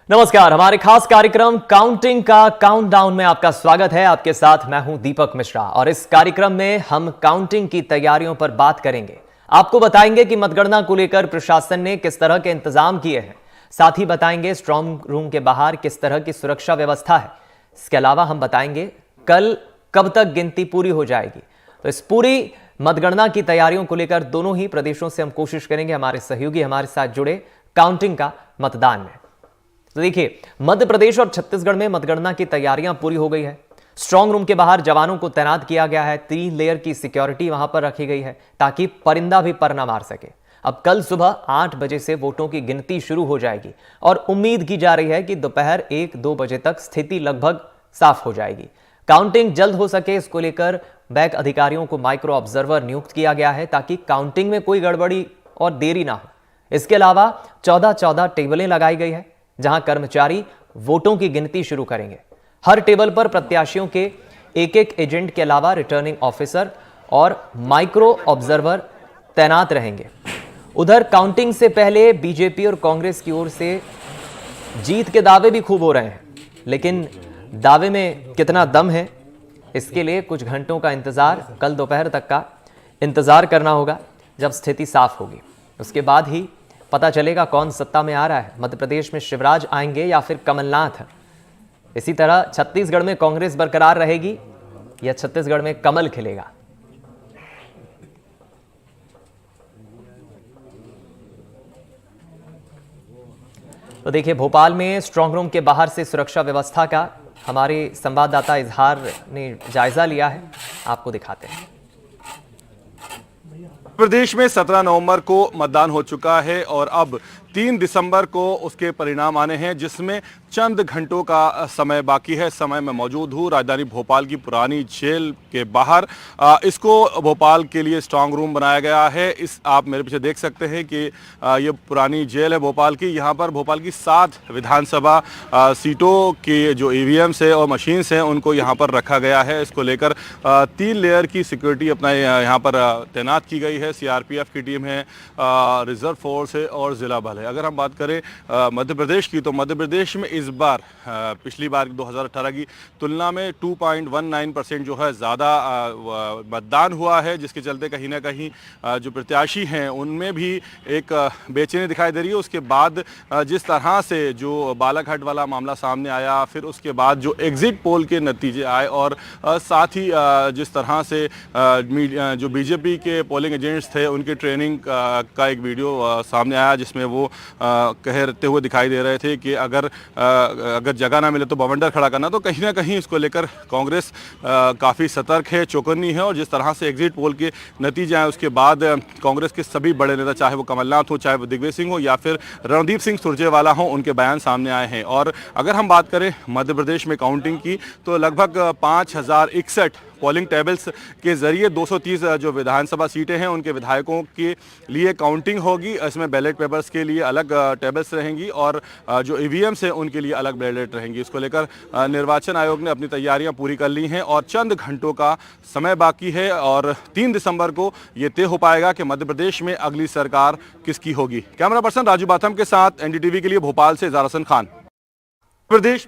नमस्कार, हमारे खास कार्यक्रम काउंटिंग का काउंटडाउन में आपका स्वागत है। आपके साथ मैं हूं दीपक मिश्रा और इस कार्यक्रम में हम काउंटिंग की तैयारियों पर बात करेंगे। आपको बताएंगे कि मतगणना को लेकर प्रशासन ने किस तरह के इंतजाम किए हैं। साथ ही बताएंगे स्ट्रांग रूम के बाहर किस तरह की सुरक्षा व्यवस्था है। इसके अलावा हम बताएंगे कल कब तक गिनती पूरी हो जाएगी। तो इस पूरी मतगणना की तैयारियों को लेकर दोनों ही प्रदेशों से हम कोशिश करेंगे हमारे सहयोगी हमारे साथ जुड़े काउंटिंग का मतदान में। तो देखिए, मध्य प्रदेश और छत्तीसगढ़ में मतगणना की तैयारियां पूरी हो गई है। स्ट्रांग रूम के बाहर जवानों को तैनात किया गया है। 3 लेयर की सिक्योरिटी वहां पर रखी गई है ताकि परिंदा भी पर ना मार सके। अब कल सुबह 8 बजे से वोटों की गिनती शुरू हो जाएगी और उम्मीद की जा रही है कि दोपहर 1-2 बजे तक स्थिति लगभग साफ हो जाएगी। काउंटिंग जल्द हो सके, इसको लेकर बैंक अधिकारियों को माइक्रो ऑब्जर्वर नियुक्त किया गया है ताकि काउंटिंग में कोई गड़बड़ी और देरी ना हो। इसके अलावा 14 टेबलें लगाई गई है जहां कर्मचारी वोटों की गिनती शुरू करेंगे। हर टेबल पर प्रत्याशियों के एक एजेंट के अलावा रिटर्निंग ऑफिसर और माइक्रो ऑब्जर्वर तैनात रहेंगे। उधर काउंटिंग से पहले बीजेपी और कांग्रेस की ओर से जीत के दावे भी खूब हो रहे हैं, लेकिन दावे में कितना दम है इसके लिए कुछ घंटों का इंतजार, कल दोपहर तक का इंतजार करना होगा। जब स्थिति साफ होगी उसके बाद ही पता चलेगा कौन सत्ता में आ रहा है। मध्य प्रदेश में शिवराज आएंगे या फिर कमलनाथ। इसी तरह छत्तीसगढ़ में कांग्रेस बरकरार रहेगी या छत्तीसगढ़ में कमल खिलेगा। तो देखिए, भोपाल में स्ट्रांग रूम के बाहर से सुरक्षा व्यवस्था का हमारे संवाददाता इजहार ने जायजा लिया है, आपको दिखाते हैं। प्रदेश में 17 नवंबर को मतदान हो चुका है और अब 3 दिसंबर को उसके परिणाम आने हैं, जिसमें चंद घंटों का समय बाकी है। समय में मौजूद हूँ राजधानी भोपाल की पुरानी जेल के बाहर। इसको भोपाल के लिए स्ट्रांग रूम बनाया गया है। इस आप मेरे पीछे देख सकते हैं कि ये पुरानी जेल है भोपाल की। यहाँ पर भोपाल की 7 विधानसभा सीटों के जो ईवीएम्स है और मशीन्स हैं उनको यहाँ पर रखा गया है। इसको लेकर 3 लेयर की सिक्योरिटी अपना यहाँ पर तैनात की गई है। सीआरपीएफ की टीम है, रिजर्व फोर्स है और जिला बल है। अगर हम बात करें मध्य प्रदेश की, तो मध्य प्रदेश में इस बार पिछली बार 2018 की तुलना में 2.19% जो है ज़्यादा मतदान हुआ है, जिसके चलते कहीं ना कहीं जो प्रत्याशी हैं उनमें भी एक बेचैनी दिखाई दे रही है। उसके बाद जिस तरह से जो बालाघाट वाला मामला सामने आया, फिर उसके बाद जो एग्जिट पोल के नतीजे आए और साथ ही जिस तरह से जो बीजेपी के पोलिंग एजेंट्स थे उनकी ट्रेनिंग का एक वीडियो सामने आया, जिसमें वो कहते हुए दिखाई दे रहे थे कि अगर जगह ना मिले तो बवंडर खड़ा करना। तो कहीं ना कहीं इसको लेकर कांग्रेस काफ़ी सतर्क है, चौकन्नी है। और जिस तरह से एग्जिट पोल के नतीजे आए उसके बाद कांग्रेस के सभी बड़े नेता, चाहे वो कमलनाथ हो, चाहे वो दिग्विजय सिंह हो या फिर रणदीप सिंह सुरजेवाला हो, उनके बयान सामने आए हैं। और अगर हम बात करें मध्य प्रदेश में काउंटिंग की, तो लगभग 5061 पोलिंग टेबल्स के जरिए 230 जो विधानसभा सीटें हैं उनके विधायकों के लिए काउंटिंग होगी। इसमें बैलेट पेपर्स के लिए अलग टेबल्स रहेंगी और जो ईवीएम्स हैं उनके लिए अलग बैलेट रहेंगी। इसको लेकर निर्वाचन आयोग ने अपनी तैयारियां पूरी कर ली हैं और चंद घंटों का समय बाकी है और 3 दिसंबर को ये तय हो पाएगा कि मध्य प्रदेश में अगली सरकार किसकी होगी। कैमरा पर्सन राजू बाथम के साथ एनडीटीवी के लिए भोपाल से इजहार हसन खान। प्रदेश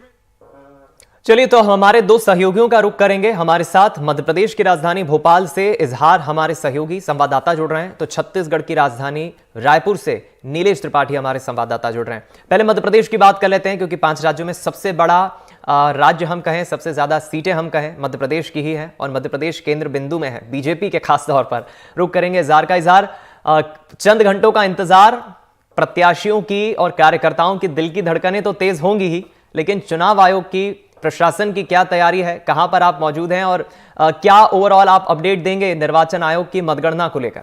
चलिए, तो हमारे 2 सहयोगियों का रुख करेंगे। हमारे साथ मध्य प्रदेश की राजधानी भोपाल से इजहार हमारे सहयोगी संवाददाता जुड़ रहे हैं, तो छत्तीसगढ़ की राजधानी रायपुर से नीलेश त्रिपाठी हमारे संवाददाता जुड़ रहे हैं। पहले मध्य प्रदेश की बात कर लेते हैं, क्योंकि 5 राज्यों में सबसे बड़ा राज्य हम कहें, सबसे ज्यादा सीटें हम कहें, मध्य प्रदेश की ही है और मध्य प्रदेश केंद्र बिंदु में है बीजेपी के खास तौर पर। रुख करेंगे इजहार का। इजहार, चंद घंटों का इंतजार, प्रत्याशियों की और कार्यकर्ताओं की दिल की धड़कनें तो तेज होंगी ही, लेकिन चुनाव आयोग की, प्रशासन की क्या तैयारी है, कहां पर आप मौजूद हैं और क्या ओवरऑल आप अपडेट देंगे निर्वाचन आयोग की मतगणना को लेकर?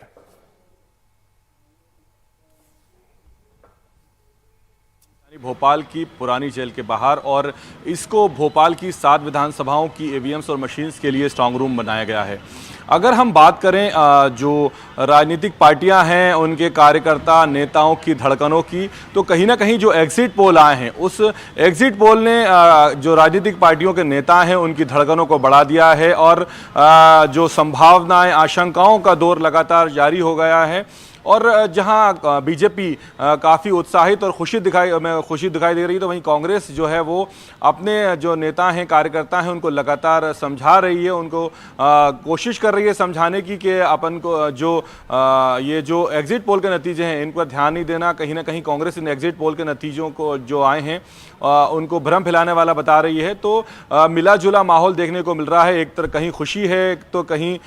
भोपाल की पुरानी जेल के बाहर, और इसको भोपाल की 7 विधानसभाओं की ईवीएम्स और मशीन्स के लिए स्ट्रांग रूम बनाया गया है। अगर हम बात करें जो राजनीतिक पार्टियां हैं उनके कार्यकर्ता नेताओं की धड़कनों की, तो कहीं ना कहीं जो एग्जिट पोल आए हैं उस एग्जिट पोल ने जो राजनीतिक पार्टियों के नेता हैं उनकी धड़कनों को बढ़ा दिया है और जो संभावनाएं, आशंकाओं का दौर लगातार जारी हो गया है। और जहां बीजेपी काफ़ी उत्साहित और खुशी दिखाई दे रही है, तो वहीं कांग्रेस जो है वो अपने जो नेता हैं, कार्यकर्ता हैं, उनको लगातार समझा रही है, उनको कोशिश कर रही है समझाने की कि अपन को जो ये जो एग्जिट पोल के नतीजे हैं इन पर ध्यान नहीं देना। कहीं ना कहीं कांग्रेस इन एग्जिट पोल के नतीजों को जो आए हैं उनको भ्रम फैलाने वाला बता रही है। तो मिला जुला माहौल देखने को मिल रहा है, एक तरह कहीं खुशी है तो कहीं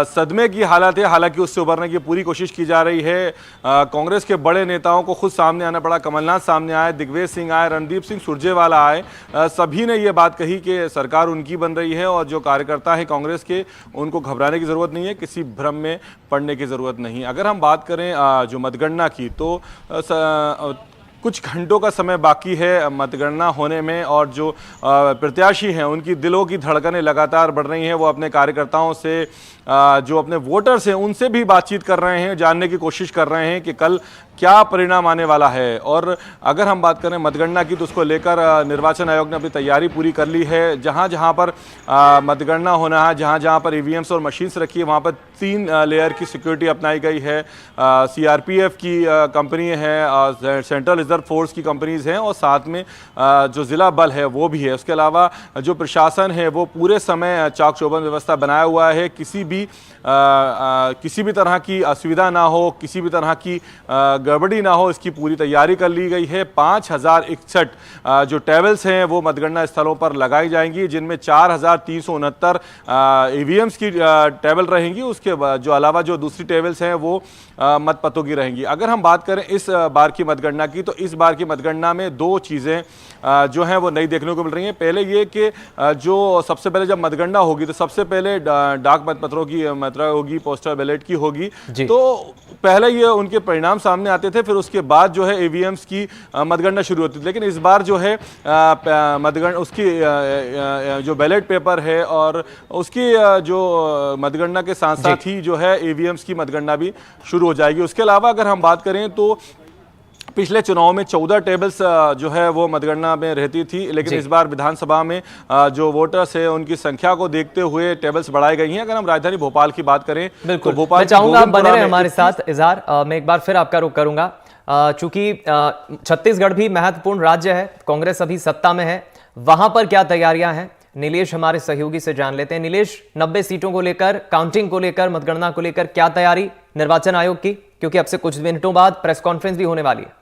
सदमे की हालत है। हालांकि उससे उबरने की पूरी कोशिश की जा रही है। कांग्रेस के बड़े नेताओं को खुद सामने आना पड़ा। कमलनाथ सामने आए, दिग्विजय सिंह आए, रणदीप सिंह सुरजेवाला आए। सभी ने ये बात कही कि सरकार उनकी बन रही है और जो कार्यकर्ता हैं कांग्रेस के, उनको घबराने की ज़रूरत नहीं है, किसी भ्रम में पड़ने की ज़रूरत नहीं। अगर हम बात करें जो मतगणना की, तो कुछ घंटों का समय बाकी है मतगणना होने में, और जो प्रत्याशी हैं उनकी दिलों की धड़कनें लगातार बढ़ रही हैं। वो अपने कार्यकर्ताओं से, जो अपने वोटर्स हैं, उनसे भी बातचीत कर रहे हैं, जानने की कोशिश कर रहे हैं कि कल क्या परिणाम आने वाला है। और अगर हम बात करें मतगणना की, तो उसको लेकर निर्वाचन आयोग ने अपनी तैयारी पूरी कर ली है। जहां जहां पर मतगणना होना है, जहां जहां पर ईवीएम्स और मशीन्स रखी है, वहां पर 3 लेयर की सिक्योरिटी अपनाई गई है। सीआरपीएफ की कंपनी है, सेंट्रल रिजर्व फोर्स की कंपनीज हैं, और साथ में जो ज़िला बल है वो भी है। उसके अलावा जो प्रशासन है वो पूरे समय चाक चौबंद व्यवस्था बनाया हुआ है। किसी भी तरह की असुविधा ना हो, किसी भी तरह की गड़बड़ी ना हो, इसकी पूरी तैयारी कर ली गई है। 5061 जो टेबल्स हैं वो मतगणना स्थलों पर लगाई जाएंगी, जिनमें 4369 ईवीएम्स की टेबल रहेंगी। उसके जो अलावा जो दूसरी टेबल्स हैं वो मतपत्रों की रहेंगी। अगर हम बात करें इस बार की मतगणना की, तो इस बार की मतगणना में 2 चीज़ें जो हैं वो नई देखने को मिल रही हैं। पहले ये कि जो सबसे पहले जब मतगणना होगी तो सबसे पहले डाक मतपत्रों की मात्रा होगी, पोस्टल बैलेट की होगी। तो पहले ये उनके परिणाम सामने आते थे, फिर उसके बाद जो है ईवीएम्स की मतगणना शुरू होती थी। लेकिन इस बार जो है मतगणना उसकी जो बैलेट पेपर है और उसकी जो मतगणना के साथ साथ ही जो है ईवीएम्स की मतगणना भी शुरू हो जाएगी। उसके अलावा अगर हम बात करें तो पिछले चुनाव में 14 टेबल्स जो है वो मतगणना में रहती थी, लेकिन इस बार विधानसभा में जो वोटर्स है उनकी संख्या को देखते हुए टेबल्स बढ़ाई गई हैं। अगर हम राजधानी भोपाल की बात करें, बिल्कुल, तो भोपाल मैं चाहूंगा आप बने रहे हमारे साथ। इजहार, मैं एक बार फिर आपका रुख करूंगा, चूंकि छत्तीसगढ़ भी महत्वपूर्ण राज्य है, कांग्रेस अभी सत्ता में है, वहां पर क्या तैयारियां हैं, नीलेश हमारे सहयोगी से जान लेते हैं। नीलेश, 90 सीटों को लेकर, काउंटिंग को लेकर, मतगणना को लेकर क्या तैयारी निर्वाचन आयोग की, क्योंकि अब से कुछ मिनटों बाद प्रेस कॉन्फ्रेंस भी होने वाली है।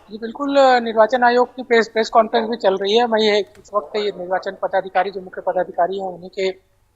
जी बिल्कुल, निर्वाचन आयोग की प्रेस कॉन्फ्रेंस भी चल रही है। मैं ये इस वक्त ये निर्वाचन पदाधिकारी, जो मुख्य पदाधिकारी हैं, उन्हीं के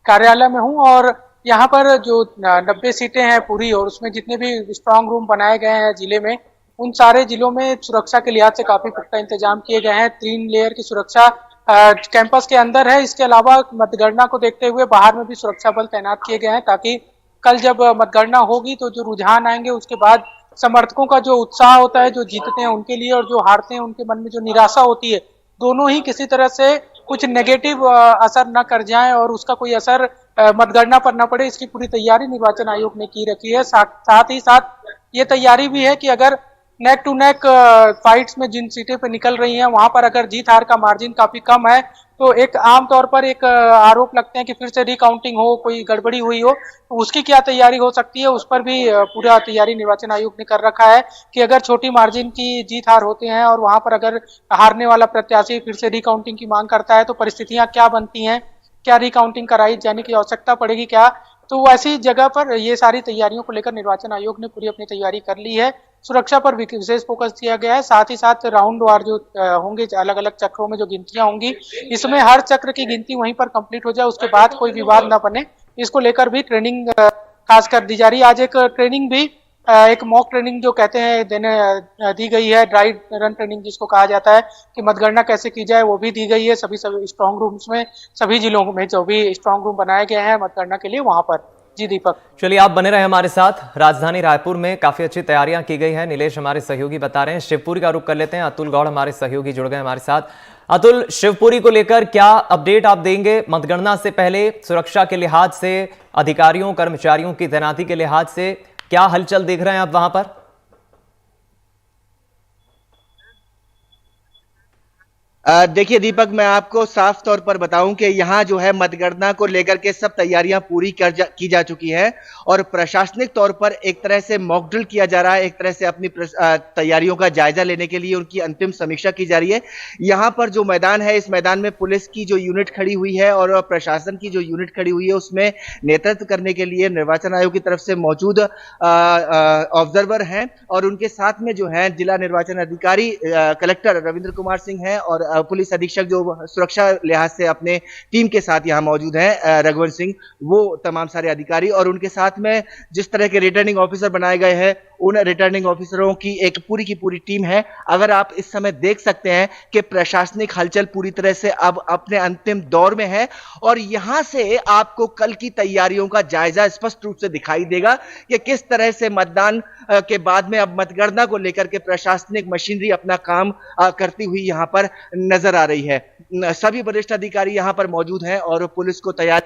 कार्यालय में हूँ, और यहाँ पर जो 90 सीटें हैं पूरी, और उसमें जितने भी स्ट्रांग रूम बनाए गए हैं जिले में, उन सारे जिलों में सुरक्षा के लिहाज से काफी पुख्ता इंतजाम किए गए हैं। 3 लेयर की सुरक्षा कैंपस के अंदर है। इसके अलावा मतगणना को देखते हुए बाहर में भी सुरक्षा बल तैनात किए गए हैं, ताकि कल जब मतगणना होगी तो जो रुझान आएंगे उसके बाद समर्थकों का जो उत्साह होता है, जो जीतते हैं उनके लिए और जो हारते हैं उनके मन में जो निराशा होती है, दोनों ही किसी तरह से कुछ नेगेटिव असर न कर जाए और उसका कोई असर मतगणना पर न पड़े, इसकी पूरी तैयारी निर्वाचन आयोग ने की रखी है। साथ ही साथ ये तैयारी भी है कि अगर नेक टू नेक फाइट्स में जिन सीटें पे निकल रही हैं, वहां पर अगर जीत हार का मार्जिन काफी कम है, तो एक आमतौर पर एक आरोप लगते हैं कि फिर से रिकाउंटिंग हो, कोई गड़बड़ी हुई हो, तो उसकी क्या तैयारी हो सकती है, उस पर भी पूरा तैयारी निर्वाचन आयोग ने कर रखा है कि अगर छोटी मार्जिन की जीत हार होते हैं और वहां पर अगर हारने वाला प्रत्याशी फिर से रिकाउंटिंग की मांग करता है, तो परिस्थितियां क्या बनती हैं, क्या रिकाउंटिंग कराई जाने की आवश्यकता पड़ेगी क्या। तो ऐसी जगह पर ये सारी तैयारियों को लेकर निर्वाचन आयोग ने पूरी अपनी तैयारी कर ली है। सुरक्षा पर विशेष फोकस किया गया है। साथ ही साथ राउंड वार जो होंगे, अलग अलग चक्रों में जो गिनतियां होंगी, इसमें हर चक्र की गिनती वहीं पर कंप्लीट हो जाए, उसके बाद कोई विवाद ना बने, इसको लेकर भी ट्रेनिंग खास कर दी जा रही है। आज एक ट्रेनिंग भी, एक मॉक ट्रेनिंग जो कहते हैं दी गई है, ड्राई रन ट्रेनिंग जिसको कहा जाता है, कि मतगणना कैसे की जाए, वो भी दी गई है सभी स्ट्रांग रूम्स में, सभी जिलों में जो भी स्ट्रांग रूम बनाए गए हैं मतगणना के लिए, वहां पर। जी दीपक, चलिए आप बने रहे हमारे साथ। राजधानी रायपुर में काफी अच्छी तैयारियां की गई है, नीलेश हमारे सहयोगी बता रहे हैं। शिवपुरी का रुख कर लेते हैं, अतुल गौड़ हमारे सहयोगी जुड़ गए हमारे साथ। अतुल, शिवपुरी को लेकर क्या अपडेट आप देंगे? मतगणना से पहले सुरक्षा के लिहाज से, अधिकारियों कर्मचारियों की तैनाती के लिहाज से क्या हलचल देख रहे हैं आप वहां पर? देखिए दीपक, मैं आपको साफ तौर पर बताऊं कि यहाँ जो है मतगणना को लेकर के सब तैयारियां पूरी की जा चुकी हैं और प्रशासनिक तौर पर एक तरह से मॉक ड्रिल किया जा रहा है, एक तरह से अपनी तैयारियों का जायजा लेने के लिए उनकी अंतिम समीक्षा की जा रही है। यहाँ पर जो मैदान है, इस मैदान में पुलिस की जो यूनिट खड़ी हुई है और प्रशासन की जो यूनिट खड़ी हुई है, उसमें नेतृत्व करने के लिए निर्वाचन आयोग की तरफ से मौजूद ऑब्जर्वर हैं और उनके साथ में जो है जिला निर्वाचन अधिकारी कलेक्टर रविंद्र कुमार सिंह हैं और पुलिस अधीक्षक जो सुरक्षा लिहाज से अपने टीम के साथ यहां मौजूद हैं, रघुवंश सिंह, वो तमाम सारे अधिकारी और उनके साथ में जिस तरह के रिटर्निंग ऑफिसर बनाए गए हैं, उन रिटर्निंग ऑफिसरों की एक पूरी पूरी टीम है। अगर आप इस समय देख सकते हैं कि प्रशासनिक हलचल पूरी तरह से अब अपने अंतिम दौर में है और यहां से आपको कल की तैयारियों का जायजा स्पष्ट रूप से दिखाई देगा कि किस तरह से मतदान के बाद में अब मतगणना को लेकर के प्रशासनिक मशीनरी अपना काम करती हुई यहां पर नजर आ रही है। सभी वरिष्ठ अधिकारी यहां पर मौजूद हैं और पुलिस को तैयार।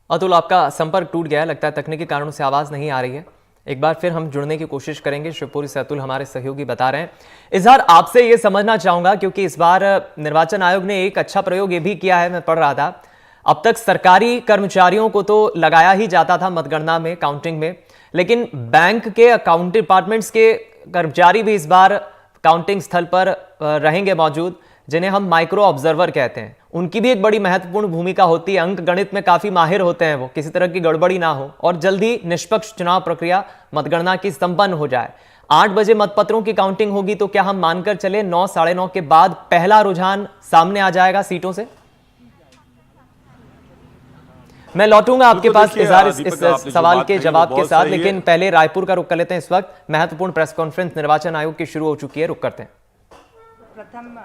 अतुल, आपका संपर्क टूट गया है, लगता है तकनीकी कारणों से आवाज नहीं आ रही है। एक बार फिर हम जुड़ने की कोशिश करेंगे। शिवपुरी से अतुल हमारे सहयोगी बता रहे हैं। इजहार, आपसे ये समझना चाहूंगा क्योंकि इस बार निर्वाचन आयोग ने एक अच्छा प्रयोग ये भी किया है, मैं पढ़ रहा था। अब तक सरकारी कर्मचारियों को तो लगाया ही जाता था मतगणना में, काउंटिंग में, लेकिन बैंक के अकाउंट डिपार्टमेंट्स के कर्मचारी भी इस बार काउंटिंग स्थल पर रहेंगे मौजूद, जिन्हें हम माइक्रो ऑब्जर्वर कहते हैं। उनकी भी एक बड़ी महत्वपूर्ण भूमिका होती है। अंक गणित में काफी माहिर होते हैं वो, किसी तरह की गड़बड़ी ना हो और जल्दी निष्पक्ष चुनाव प्रक्रिया मतगणना की संपन्न हो जाए। 8 बजे मतपत्रों की काउंटिंग होगी, तो क्या हम मानकर चले 9, साढ़े 9 के बाद पहला रुझान सामने आ जाएगा सीटों से? मैं लौटूंगा आपके पास इजहार इस सवाल के जवाब के साथ, लेकिन पहले रायपुर का रुख कर लेते हैं। इस वक्त महत्वपूर्ण प्रेस कॉन्फ्रेंस निर्वाचन आयोग की शुरू हो चुकी है, रुक करते हैं। प्रथम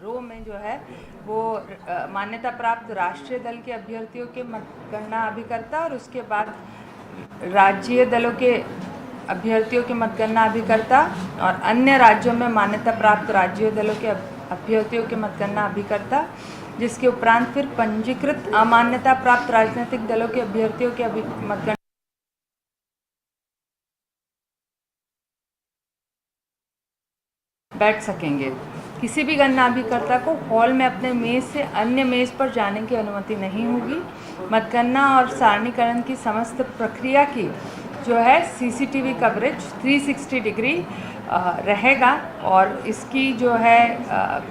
रो में जो है वो मान्यता प्राप्त राष्ट्रीय दल के अभ्यर्थियों के मतगणना अभिकर्ता और उसके बाद राज्य दलों के अभ्यर्थियों के मतगणना अभिकर्ता और अन्य राज्यों में मान्यता प्राप्त राज्य दलों के अभ्यर्थियों के मतगणना अभिकर्ता, जिसके उपरांत फिर पंजीकृत अमान्यता प्राप्त राजनीतिक दलों के अभ्यर्थियों के मतगणना बैठ सकेंगे। किसी भी गणना अभिकर्ता को हॉल में अपने मेज से अन्य मेज पर जाने की अनुमति नहीं होगी। मतगणना और सारणीकरण की समस्त प्रक्रिया की जो है सीसीटीवी कवरेज 360 डिग्री रहेगा और इसकी जो है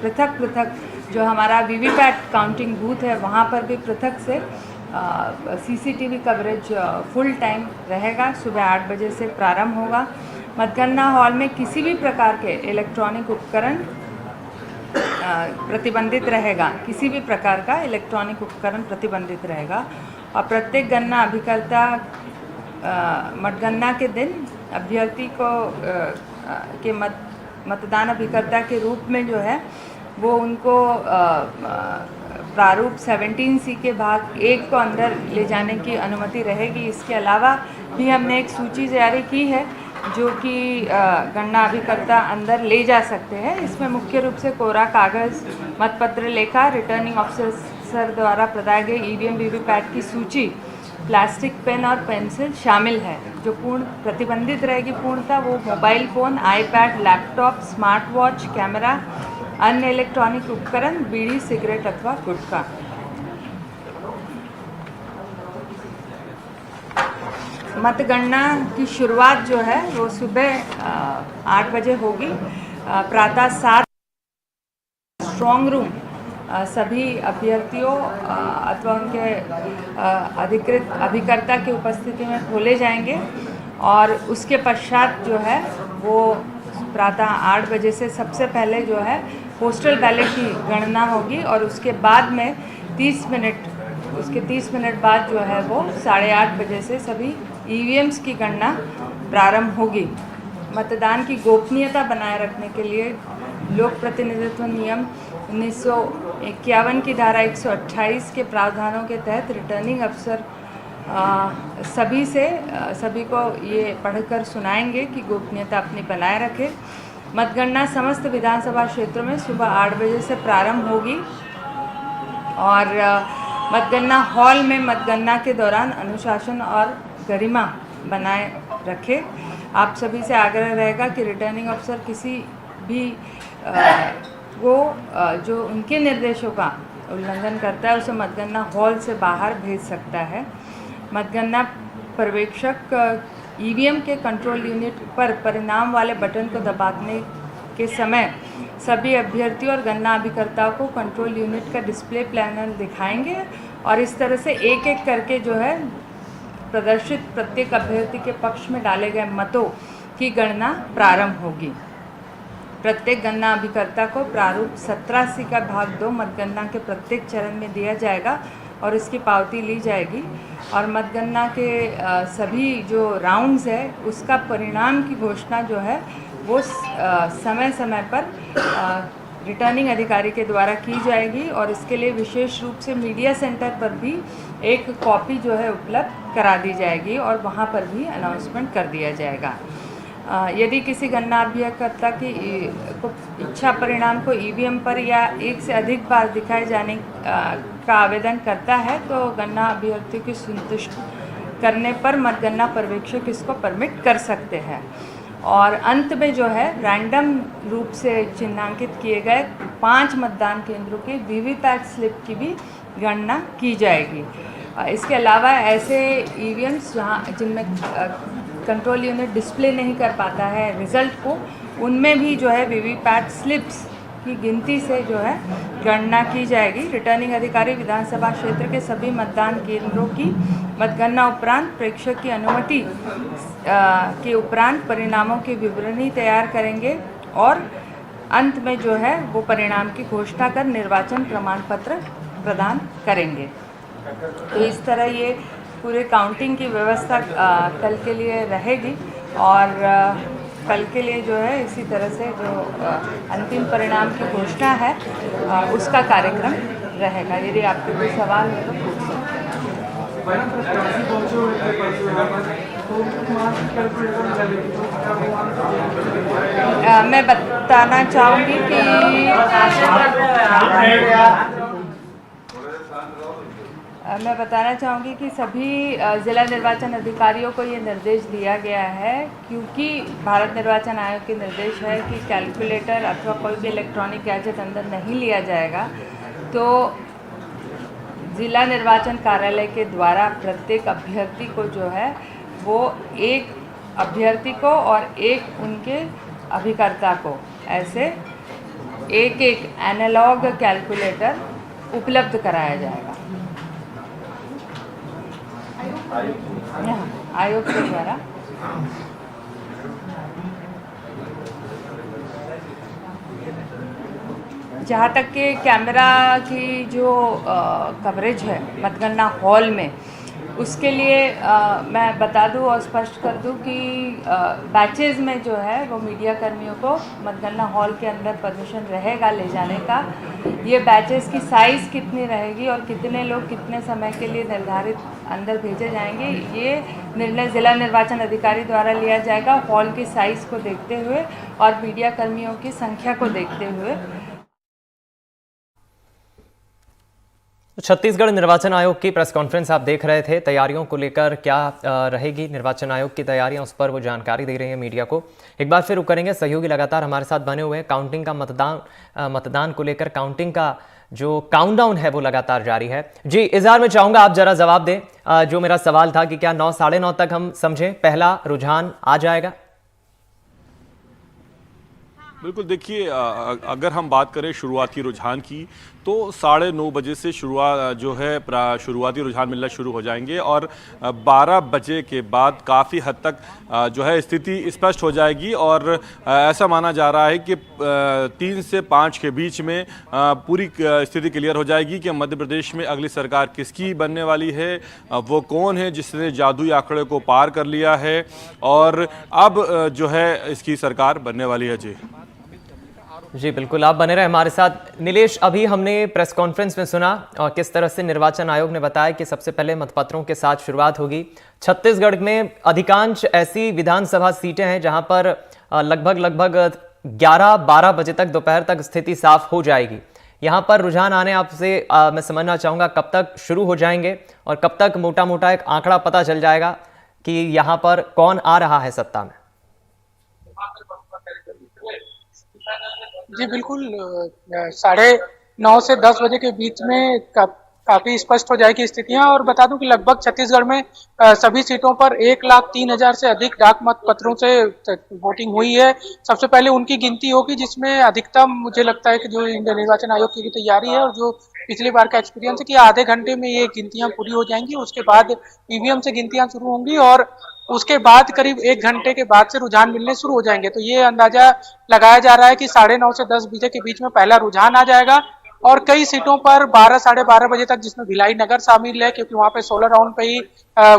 पृथक पृथक जो हमारा वीवीपैट काउंटिंग बूथ है वहाँ पर भी पृथक से सीसीटीवी कवरेज फुल टाइम रहेगा। सुबह 8 बजे से प्रारंभ होगा। मतगणना हॉल में किसी भी प्रकार के इलेक्ट्रॉनिक उपकरण प्रतिबंधित रहेगा। किसी भी प्रकार का इलेक्ट्रॉनिक उपकरण प्रतिबंधित रहेगा और प्रत्येक गणना अभिकर्ता मतगणना के दिन अभ्यर्थी को के मतदान अभिकर्ता के रूप में जो है वो उनको प्रारूप 17C के भाग 1 को अंदर ले जाने की अनुमति रहेगी। इसके अलावा भी हमने एक सूची जारी की है जो कि गणना अभिकर्ता अंदर ले जा सकते हैं। इसमें मुख्य रूप से कोरा कागज़, मतपत्र लेखा, रिटर्निंग ऑफिसर द्वारा प्रदाए गए ईवीएम वीवीपैट की सूची, प्लास्टिक पेन और पेंसिल शामिल है। जो पूर्ण प्रतिबंधित रहेगी पूर्णतः वो mobile phone, iPad, laptop, smart watch, camera, अन्य इलेक्ट्रॉनिक उपकरण, बीड़ी, सिगरेट अथवा गुटखा। मतगणना की शुरुआत जो है वो सुबह 8 बजे होगी। प्रातः 7 स्ट्रॉन्ग रूम सभी अभ्यर्थियों अथवा उनके अधिकृत अभिकर्ता की उपस्थिति में खोले जाएंगे और उसके पश्चात जो है वो प्रातः 8 बजे से सबसे पहले जो है पोस्टल बैलेट की गणना होगी और उसके बाद में 30 मिनट बाद जो है वो 8:30 बजे से सभी ईवीएम्स की गणना प्रारंभ होगी। मतदान की गोपनीयता बनाए रखने के लिए लोक प्रतिनिधित्व नियम 1951 की धारा 128 के प्रावधानों के तहत रिटर्निंग अफसर सभी को ये पढ़कर सुनाएंगे कि गोपनीयता अपनी बनाए रखें। मतगणना समस्त विधानसभा क्षेत्रों में सुबह 8 बजे से प्रारंभ होगी और मतगणना हॉल में मतगणना के दौरान अनुशासन और गरिमा बनाए रखे। आप सभी से आग्रह रहेगा कि रिटर्निंग अफसर किसी भी जो उनके निर्देशों का उल्लंघन करता है उसे मतगणना हॉल से बाहर भेज सकता है। मतगणना पर्यवेक्षक ईवीएम के कंट्रोल यूनिट पर परिणाम वाले बटन को दबाने के समय सभी अभ्यर्थियों और गणना अभिकर्ताओं को कंट्रोल यूनिट का डिस्प्ले पैनल दिखाएंगे और इस तरह से एक एक करके जो है प्रदर्शित प्रत्येक अभ्यर्थी के पक्ष में डाले गए मतों की गणना प्रारंभ होगी। प्रत्येक गणना अभिकर्ता को प्रारूप 17C का भाग 2 मतगणना के प्रत्येक चरण में दिया जाएगा और इसकी पावती ली जाएगी और मतगणना के सभी जो राउंड्स है उसका परिणाम की घोषणा जो है वो समय समय पर रिटर्निंग अधिकारी के द्वारा की जाएगी और इसके लिए विशेष रूप से मीडिया सेंटर पर भी एक कॉपी जो है उपलब्ध करा दी जाएगी और वहाँ पर भी अनाउंसमेंट कर दिया जाएगा। यदि किसी गणना अभिकर्ता की इच्छा परिणाम को ईवीएम पर या एक से अधिक बार दिखाए जाने का आवेदन करता है तो गणना अभ्यर्थी की संतुष्ट करने पर मतगणना पर्यवेक्षक इसको परमिट कर सकते हैं। और अंत में जो है रैंडम रूप से चिन्हांकित किए गए 5 मतदान केंद्रों के वीवीपैट स्लिप की भी गणना की जाएगी। इसके अलावा ऐसे ईवीएम्स जिनमें कंट्रोल यूनिट डिस्प्ले नहीं कर पाता है रिज़ल्ट को, उनमें भी जो है वीवीपैट स्लिप्स की गिनती से जो है गणना की जाएगी। रिटर्निंग अधिकारी विधानसभा क्षेत्र के सभी मतदान केंद्रों की मतगणना उपरांत प्रेक्षक की अनुमति के उपरांत परिणामों की विवरणी तैयार करेंगे और अंत में जो है वो परिणाम की घोषणा कर निर्वाचन प्रमाण पत्र प्रदान करेंगे। तो इस तरह ये पूरे काउंटिंग की व्यवस्था कल के लिए रहेगी और कल के लिए जो है इसी तरह से जो अंतिम परिणाम की घोषणा है उसका कार्यक्रम रहेगा। यदि आपके कोई सवाल है तो पूछ सकते हैं। मैं बताना चाहूँगी कि सभी ज़िला निर्वाचन अधिकारियों को ये निर्देश दिया गया है क्योंकि भारत निर्वाचन आयोग के निर्देश है कि कैलकुलेटर अथवा कोई भी इलेक्ट्रॉनिक गैजेट अंदर नहीं लिया जाएगा। तो ज़िला निर्वाचन कार्यालय के द्वारा प्रत्येक अभ्यर्थी को जो है वो एक अभ्यर्थी को और एक उनके अभिकर्ता को ऐसे एक एनालॉग कैलकुलेटर उपलब्ध कराया जाएगा आयोग के द्वारा। जहाँ तक कि कैमरा की जो कवरेज है मतगणना हॉल में, उसके लिए मैं बता दूं और स्पष्ट कर दूं कि बैचेज़ में जो है वो मीडिया कर्मियों को मतगणना हॉल के अंदर परमिशन रहेगा ले जाने का। ये बैचेज़ की साइज़ कितनी रहेगी और कितने लोग कितने समय के लिए निर्धारित अंदर भेजे जाएंगे, ये निर्णय ज़िला निर्वाचन अधिकारी द्वारा लिया जाएगा हॉल की साइज़ को देखते हुए और मीडिया कर्मियों की संख्या को देखते हुए। छत्तीसगढ़ निर्वाचन आयोग की प्रेस कॉन्फ्रेंस आप देख रहे थे। तैयारियों को लेकर क्या रहेगी निर्वाचन आयोग की तैयारियां, उस पर वो जानकारी दे रही है मीडिया को। एक बार फिर रुक करेंगे, सहयोगी लगातार हमारे साथ बने हुए हैं। काउंटिंग का मतदान को लेकर काउंटिंग का जो काउंटडाउन है वो लगातार जारी है। जी इजहार, मैं चाहूंगा आप जरा जवाब दें जो मेरा सवाल था कि क्या 9 साढ़े 9 तक हम समझें पहला रुझान आ जाएगा? बिल्कुल, देखिए अगर हम बात करें शुरुआती रुझान की तो 9:30 बजे से शुरुआती रुझान मिलना शुरू हो जाएंगे और 12 बजे के बाद काफ़ी हद तक जो है स्थिति स्पष्ट हो जाएगी और ऐसा माना जा रहा है कि 3 से 5 के बीच में पूरी स्थिति क्लियर हो जाएगी कि मध्य प्रदेश में अगली सरकार किसकी बनने वाली है, वो कौन है जिसने जादुई आंकड़े को पार कर लिया है और अब जो है इसकी सरकार बनने वाली है। जी बिल्कुल, आप बने रहे हमारे साथ। नीलेश, अभी हमने प्रेस कॉन्फ्रेंस में सुना और किस तरह से निर्वाचन आयोग ने बताया कि सबसे पहले मतपत्रों के साथ शुरुआत होगी। छत्तीसगढ़ में अधिकांश ऐसी विधानसभा सीटें हैं जहां पर लगभग 11-12 बजे तक दोपहर तक स्थिति साफ हो जाएगी। यहां पर रुझान आने आपसे मैं समझना चाहूंगा कब तक शुरू हो जाएंगे और कब तक मोटा मोटा एक आंकड़ा पता चल जाएगा कि यहां पर कौन आ रहा है सत्ता में? जी बिल्कुल 9:30 से 10 बजे के बीच में काफी स्पष्ट हो जाएगी स्थितियां। और बता दूं कि लगभग छत्तीसगढ़ में सभी सीटों पर 1,03,000 से अधिक डाक मत पत्रों से वोटिंग हुई है। सबसे पहले उनकी गिनती होगी जिसमें अधिकतम मुझे लगता है कि जो निर्वाचन आयोग की तैयारी है और जो पिछली बार का एक्सपीरियंस है कि आधे घंटे में ये गिनतियां पूरी हो जाएंगी। उसके बाद ईवीएम से गिनतियां शुरू होंगी और उसके बाद करीब 1 घंटे के बाद से रुझान मिलने शुरू हो जाएंगे। तो ये अंदाजा लगाया जा रहा है कि 9:30 से 10 बजे के बीच में पहला रुझान आ जाएगा। और कई सीटों पर 12 साढ़े 12 बजे तक, जिसमें भिलाई नगर शामिल है क्योंकि वहां पे 16 राउंड पे ही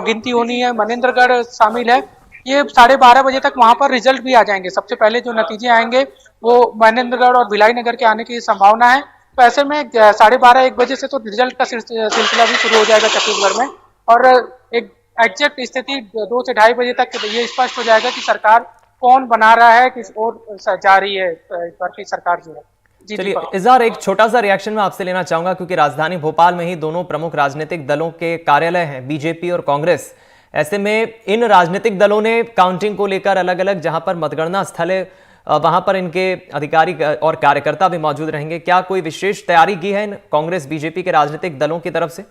गिनती होनी है, मनेन्द्रगढ़ शामिल है, ये 12:30 बजे तक वहां पर रिजल्ट भी आ जाएंगे। सबसे पहले जो नतीजे आएंगे वो मनेन्द्रगढ़ और भिलाई नगर के आने की संभावना है। तो ऐसे में 12:30 1 बजे से तो रिजल्ट का सिलसिला भी शुरू हो जाएगा छत्तीसगढ़ में। और एक एग्जैक्ट स्थिति 2 से 2:30 बजे तक ये स्पष्ट हो जाएगा कि सरकार कौन बना रहा है, किस ओर जा रही है इस बार की सरकार जो है। चलिए इज़हार, एक छोटा सा रिएक्शन मैं आपसे लेना चाहूंगा क्योंकि राजधानी भोपाल में ही दोनों प्रमुख राजनीतिक दलों के कार्यालय हैं, बीजेपी और कांग्रेस। ऐसे में इन राजनीतिक दलों ने काउंटिंग को लेकर अलग अलग, जहां पर मतगणना स्थल है वहां पर इनके अधिकारी और कार्यकर्ता भी मौजूद रहेंगे, क्या कोई विशेष तैयारी की है इन कांग्रेस बीजेपी के राजनीतिक दलों की तरफ से?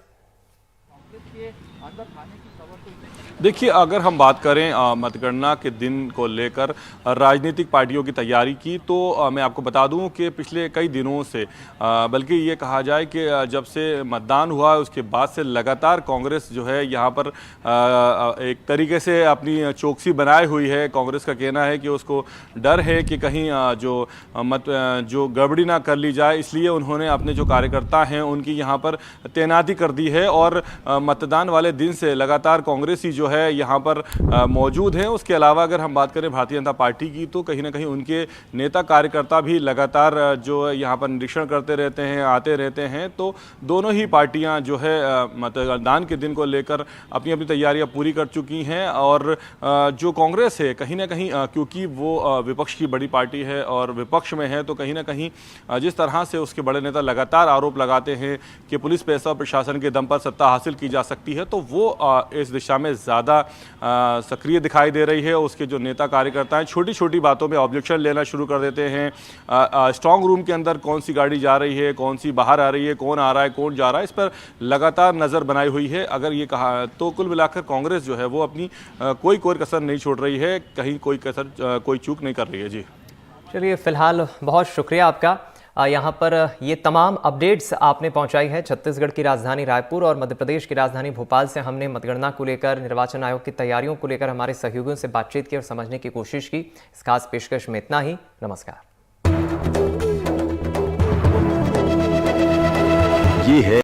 देखिए, अगर हम बात करें मतगणना के दिन को लेकर राजनीतिक पार्टियों की तैयारी की, तो मैं आपको बता दूं कि पिछले कई दिनों से, बल्कि ये कहा जाए कि जब से मतदान हुआ उसके बाद से लगातार कांग्रेस जो है यहाँ पर एक तरीके से अपनी चौकसी बनाए हुई है। कांग्रेस का कहना है कि उसको डर है कि कहीं जो गड़बड़ी ना कर ली जाए, इसलिए उन्होंने अपने जो कार्यकर्ता हैं उनकी यहाँ पर तैनाती कर दी है। और मतदान वाले दिन से लगातार कांग्रेस ही जो है यहाँ पर मौजूद हैं। उसके अलावा अगर हम बात करें भारतीय जनता पार्टी की, तो कहीं ना कहीं उनके नेता कार्यकर्ता भी लगातार जो यहाँ पर निरीक्षण करते रहते हैं, आते रहते हैं। तो दोनों ही पार्टियाँ जो है मतदान के दिन को लेकर अपनी अपनी तैयारियाँ पूरी कर चुकी हैं। और जो कांग्रेस है कहीं ना कहीं, क्योंकि वो विपक्ष की बड़ी पार्टी है और विपक्ष में है, तो कहीं ना कहीं जिस तरह से उसके बड़े नेता लगातार आरोप लगाते हैं कि पुलिस पैसा प्रशासन के दम पर सत्ता हासिल की जा सकती है, तो वो इस दिशा में ज़्यादा सक्रिय दिखाई दे रही है। उसके जो नेता कार्यकर्ता हैं छोटी छोटी बातों में ऑब्जेक्शन लेना शुरू कर देते हैं। स्ट्रांग रूम के अंदर कौन सी गाड़ी जा रही है, कौन सी बाहर आ रही है, कौन आ रहा है, कौन जा रहा है, इस पर लगातार नज़र बनाई हुई है। अगर ये कहा तो कुल मिलाकर कांग्रेस जो है वो अपनी कोई कसर नहीं छोड़ रही है, कहीं कोई चूक नहीं कर रही है। जी चलिए, फिलहाल बहुत शुक्रिया आपका। यहाँ पर ये तमाम अपडेट्स आपने पहुंचाई है। छत्तीसगढ़ की राजधानी रायपुर और मध्य प्रदेश की राजधानी भोपाल से हमने मतगणना को लेकर, निर्वाचन आयोग की तैयारियों को लेकर हमारे सहयोगियों से बातचीत की और समझने की कोशिश की। इस खास पेशकश में इतना ही। नमस्कार। ये है